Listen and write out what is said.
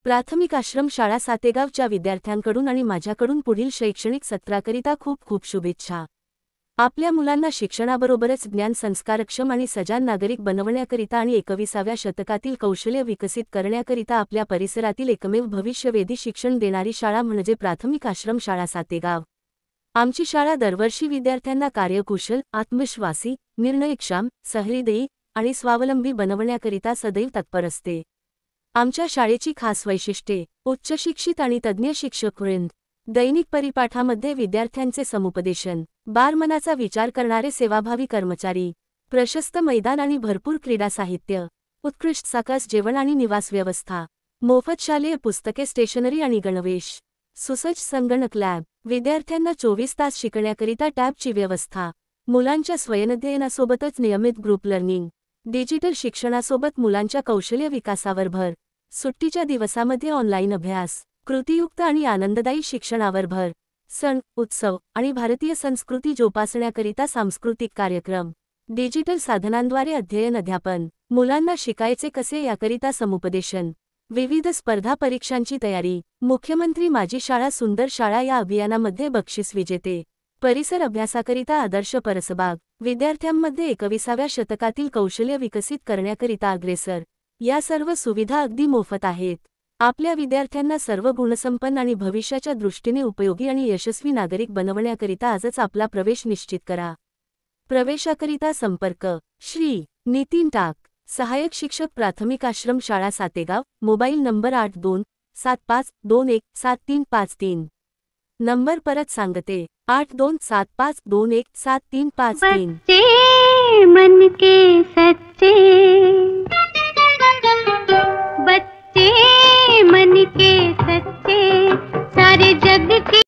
प्राथमिक आश्रम शाळा सातेगावच्या विद्यार्थ्यांकडून आणि माझ्याकडून पुढील शैक्षणिक सत्राकरिता खूप खूप शुभेच्छा। आपल्या मुलांना शिक्षणाबरोबरच ज्ञान संस्कारक्षम आणि सजान नागरिक बनवण्याकरिता आणि 21व्या शतकातील कौशल्य विकसित करण्याकरिता आपल्या परिसरातील एकमेव भविष्यवेधी शिक्षण देणारी शाळा म्हणजे प्राथमिक आश्रम शाळा सातेगाव। आमची शाळा दरवर्षी विद्यार्थ्यांना कार्यकुशल, आत्मविश्वासी, निर्णयक्षम, सहृदयी आणि स्वावलंबी बनवण्याकरिता सदैव तत्पर असते। आमच्या शाळेची खास वैशिष्ट्ये: उच्चशिक्षित आणि तज्ज्ञ शिक्षकवृंद, दैनिक परिपाठामध्ये विद्यार्थ्यांचे समुपदेशन, बालमनाचा विचार करणारे सेवाभावी कर्मचारी, प्रशस्त मैदान आणि भरपूर क्रीडा साहित्य, उत्कृष्ट सकस जेवण आणि निवास व्यवस्था, मोफत शालेय पुस्तके, स्टेशनरी आणि गणवेश, सुसज्ज संगणक लॅब, विद्यार्थ्यांना 24 तास शिकण्याकरिता टॅबची व्यवस्था, मुलांच्या स्वयंअध्ययनासोबतच नियमित ग्रुप लर्निंग, डिजिटल शिक्षणासोबत मुलांच्या कौशल्य विकासावर भर, सुट्टीच्या दिवसामध्ये ऑनलाईन अभ्यास, कृतीयुक्त आणि आनंददायी शिक्षणावर भर, सण, उत्सव आणि भारतीय संस्कृती जोपासण्याकरिता सांस्कृतिक कार्यक्रम, डिजिटल साधनांद्वारे अध्ययन अध्यापन, मुलांना शिकायचे कसे याकरिता समुपदेशन, विविध स्पर्धा परीक्षांची तयारी, मुख्यमंत्री माझी शाळा सुंदर शाळा या अभियानामध्ये बक्षीस विजेते, परिसर अभ्यासाकरिता आदर्श परसबाग, विद्यार्थ्यांमध्ये 21व्या शतकातील कौशल्य विकसित करण्याकरिता अग्रेसर, या सर्व सुविधा अगदी मोफत आहेत। आपल्या विद्यार्थ्यांना सर्व गुणसंपन्न आणि भविष्याच्या दृष्टीने उपयोगी आणि यशस्वी नागरिक बनवण्याकरिता आजच आपला प्रवेश निश्चित करा। प्रवेशाकरिता संपर्क: श्री नितीन टाक, सहाय्यक शिक्षक, प्राथमिक आश्रम शाळा सातेगाव, मोबाईल नंबर 8275217353। नंबर परत सांगते, 8275217353। बच्चे मन के सच्चे, बच्चे मन के सच्चे, सारे जग के